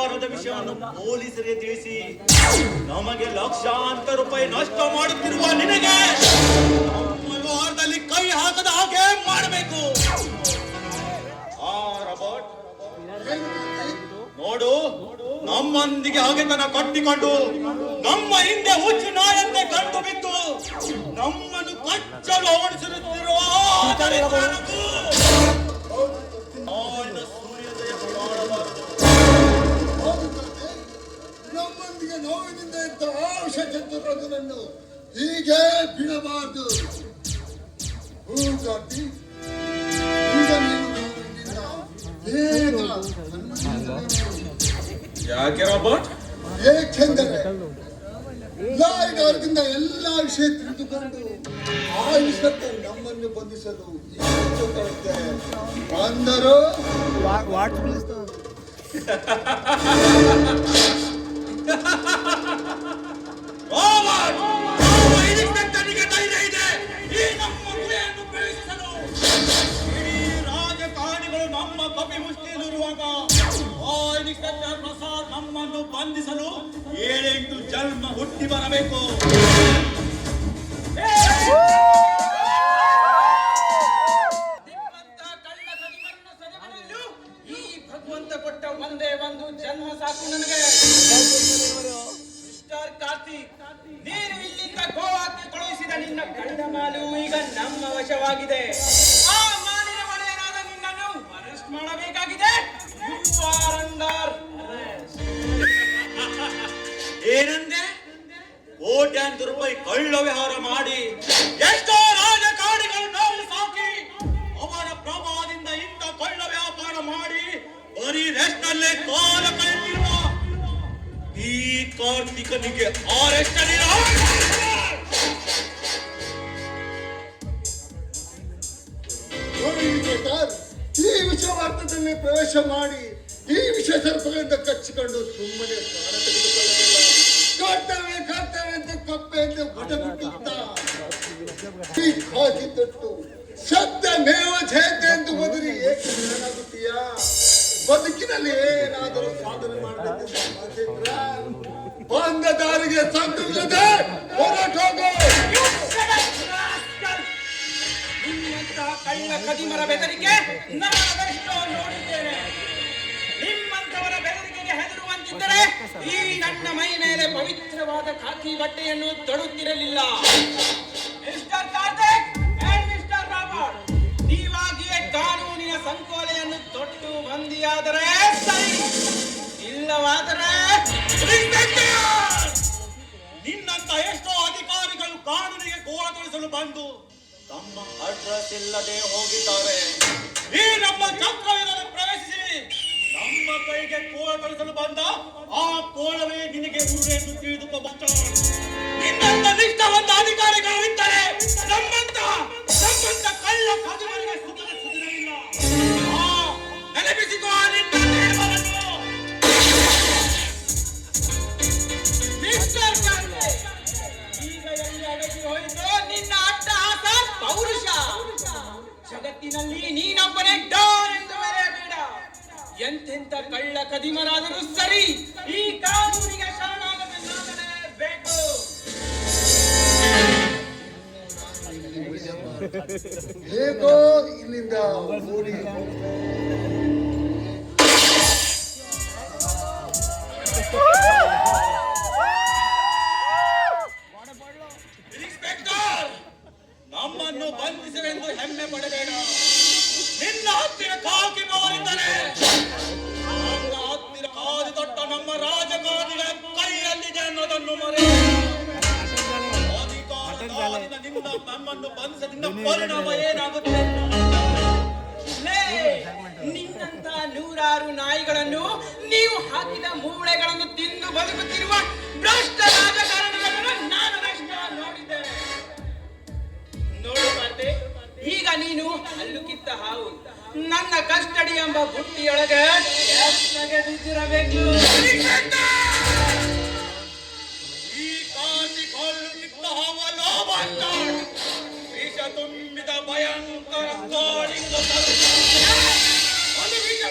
ವ್ಯವಹಾರದ ವಿಷಯವನ್ನು ಪೊಲೀಸರಿಗೆ ತಿಳಿಸಿ ನಮಗೆ ಲಕ್ಷಾಂತರ ರೂಪಾಯಿ ನಷ್ಟ ಮಾಡುತ್ತಿರುವ ನಿನಗೆ ವ್ಯವಹಾರದಲ್ಲಿ ಕೈ ಹಾಕದ ಹಾಗೆ ಮಾಡಬೇಕು. ರಾಬರ್ಟ್, ನೋಡು, ನಮ್ಮೊಂದಿಗೆ ಹಗೆತನ ಕಟ್ಟಿಕೊಂಡು ನಮ್ಮ ಹಿಂದೆ ಹುಚ್ಚು ನಾಯಂತೆ ಕಂಡು ಬಿದ್ದು ನಮ್ಮನ್ನು ಕಚ್ಚಲು ಓಡಿಸುತ್ತಿರುವ ನಮ್ಮೊಂದಿಗೆ ನೋವಿನಿಂದ ಇದ್ದ ಆಶಚಂದ್ರನನ್ನು ಹೀಗೆ ಬಿಡಬಾರದು. ಹೂಗಾಟಿ, ಈಗ ಯಾಕೆ ರಾಬರ್ಟ್? ಏಕೆಂದರೆ ಲಾರಿಗಾರದಿಂದ ಎಲ್ಲ ವಿಷಯ ತಿಳಿದುಕೊಂಡು ಆ ವಿಷಯಕ್ಕೆ ನಮ್ಮನ್ನು ಬಂಧಿಸಲು ಅಂದರು. ರಾಜಕಾರಣಿಗಳು ನಮ್ಮ ಕಪಿ ಮುಷ್ಟಿಯಲ್ಲಿರುವಾಗ ಪ್ರಸಾದ್ ನಮ್ಮನ್ನು ಬಂಧಿಸಲು 7-8 ಜನ್ಮ ಹುಟ್ಟಿ ಬರಬೇಕು. ಈ ಭಗವಂತ ಕೊಟ್ಟ ಒಂದೇ ಒಂದು ಜನ್ಮ ಸಾಕು ನನಗೆ. ಮಿಸ್ಟರ್ ಕಾರ್ತಿಕ್, ನೀನು ಇಲ್ಲಿಂದ ಗೋವಾಕ್ಕೆ ಕಳುಹಿಸಿದ ನಿನ್ನ ಕಳ್ಳ ಮಾಲು ಈಗ ನಮ್ಮ ವಶವಾಗಿದೆ. ಆ ಮಾಲಿನ ಒಡೆಯನಾದ ನಿನ್ನನ್ನು ಅರೆಸ್ಟ್ ಮಾಡಬೇಕಾಗಿದೆ. ಏನಂದೆ? ಕೋಟ್ಯಾಂತರ ರೂಪಾಯಿ ಕಳ್ಳ ವ್ಯವಹಾರ ಮಾಡಿ ಎಷ್ಟೋ ರಾಜಕಾರಣಿಗಳು ನಾವು ಸಾಕಿ ಅವರ ಪ್ರಭಾವದಿಂದ ಇಂಥ ಕಳ್ಳ ವ್ಯಾಪಾರ ಮಾಡಿ ಬರೀ ರೆಸ್ಟ್ನಲ್ಲೇ ಕಾಲ ಕಳೆದಿರುವ ಈ ಕಾರ್ತಿಕನಿಗೆ ಅರೆಸ್ಟ್ ಈ ವಿಷವಾರ್ಥದಲ್ಲಿ ಪ್ರವೇಶ ಮಾಡಿ ಈ ವಿಷಯ ಸರ್ಪಗಳಿಂದ ಕಚ್ಚಿಕೊಂಡು ಸುಮ್ಮನೆ ಪ್ರಾಣ ತೆಗೆದುಕೊಳ್ಳಲಿಲ್ಲ. ಕರ್ತವ್ಯ ಕರ್ತವ್ಯ ಅಂತ ಕಪ್ಪೆ ಅಂತ ಬುಡಬಿಟ್ಟಿದ್ದ ಈ ಕಾಕಿ ತೊಟ್ಟು ಸತ್ಯ ಮೇವ ಜಯತೆ ಎಂದು ಬದಲಿ ಏಕೆ ಏನಾಗುತ್ತೀಯ? ಬದುಕಿನಲ್ಲಿ ಏನಾದರೂ ಸಾಧನೆ ಮಾಡಬೇಕೆಂದು ಬಂದ ದಾರಿಗೆ ಸಂತೋಷದೆ ಹೊರಟೋಗೋ. ನಿಮ್ಮಂತಹ ಕಳ್ಳ ಕದಿಮರ ಬೆದರಿಕೆ ನಾವೆಷ್ಟೋ ನೋಡಿದ್ದೇನೆ. ನಿಮ್ಮಂತವರ ಬೆದರಿಕೆಗೆ ಹೆದರುವಂತಿದ್ದರೆ ಈ ನನ್ನ ಮೈ ಮೇಲೆ ಪವಿತ್ರವಾದ ಖಾಕಿ ಬಟ್ಟೆಯನ್ನು ತೊಡುತ್ತಿರಲಿಲ್ಲ. Mister Karthik and Mister Robert, ನೀವಾಗಿಯೇ ಕಾನೂನಿನ ಸಂಕೋಲೆಯನ್ನು ತೊಟ್ಟು ಬಂದಿಯಾದರೆ ಸರಿ, ಇಲ್ಲವಾದರೆ ನಿನ್ನಂತ ಎಷ್ಟೋ ಅಧಿಕಾರಿಗಳು ಕಾನೂನಿಗೆ ಗೋಳ ತೊಳಿಸಲು ಬಂದು ತಮ್ಮ ಅಡ್ರೆಸ್ ಇಲ್ಲದೆ ಹೋಗಿದ್ದಾರೆ. ಈ ನಮ್ಮ ಚಕ್ರವ್ಯೂಹದಲ್ಲಿ ಪ್ರವೇಶಿಸಿ ನಮ್ಮ ಕೈಗೆ ಕೋಳ ತೊಳಿಸಲು ಬಂದ ಆ ಕೋಳವೇ ನಿನಗೆ ಉರುಳೆಂದು ತಿಳಿದುಕೋಬಹುದು. ನಿನ್ನಂತ ನಿಷ್ಠವಂತ ಅಧಿಕಾರಿಗಳು ಇದ್ದರೆ ನಮ್ಮಂತ ಕಳ್ಳ ಕದಿಮರಿಗೆ ಸುದಿರಲಿಲ್ಲ. ನೆನಪಿಸಿಕೋ ನಿನ್ನ ನೇಮವನ್ನು. ಮಿಸ್ಟರ್ ಕಾರ್ತಿಕ್, ಈಗ ಎಲ್ಲಿ ಅಡಗಿ ಹೋಯಿತು ನಿನ್ನ ಅಟ್ಟಹಾಸ ಪೌರುಷ? ಜಗತ್ತಿನಲ್ಲಿ ನೀನೊಬ್ಬನೇ ಡಾನ್ ಎಂದು ಮೆರೆಯಬೇಡ. ಎಂತೆಂತ ಕಳ್ಳ ಕದಿಮರಾದರೂ ಸರಿ, ಈ ಕಾನೂನಿಗೆ ಶರಣಾಗಬೇಕಾಗಲೇಬೇಕು. ಹೇಗೋ ಇಲ್ಲಿಂದ ಓಡಿ ಇನ್ಸ್ಪೆಕ್ಟರ್, ನಮ್ಮನ್ನು ಬಂಧಿಸವೆಂದು ಹೆಮ್ಮೆ ಪಡಬೇಡ. ನಿನ್ನ ಹತ್ತಿರ ಕಾಕಿ ಅವರಿದ್ದರೆ ನನ್ನ ಹತ್ತಿರ ಕಾದು ತೊಟ್ಟ ನಮ್ಮ ರಾಜಕಾರಣಿಗಳ ಕೈಯಲ್ಲಿದೆ ಅನ್ನೋದನ್ನು ಮರೆ. ಅಧಿಕಾರದಿಂದ ನಿನ್ನ ನಮ್ಮನ್ನು ಬಂಧಿಸದಿಂದ ಪರಿಣಾಮ ಏನಾಗುತ್ತೆ? ನಿನ್ನಂತ ನೂರಾರು ನಾಯಿಗಳನ್ನು, ನೀವು ಹಾಕಿದ ಮೂಳೆಗಳನ್ನು ತಿಂದು ಬದುಕುತ್ತಿರುವ ಭ್ರಷ್ಟ ರಾಜಕಾರಣಿಗಳನ್ನು ನಾನು ನೋಡಿದ್ದೆ. ನೋಡು ಕಾರ್ತಿಕ್, ಈಗ ನೀನು ಹಲ್ಲು ಕಿತ್ತ ಹಾವು ನನ್ನ ಕಸ್ಟಡಿ ಎಂಬ ಬುಟ್ಟಿಯೊಳಗೆ ಬಿದ್ದಿರಬೇಕು. ಈ ಕಾರ್ತಿಕ್ ಹಲ್ಲು ಕಿತ್ತ ಹಾವಲ್ಲ, ವಿಷ ತುಂಬಿದ ಭಯಂಕರ ಕಾಳಿಂಗ ಅದು ವಿಷ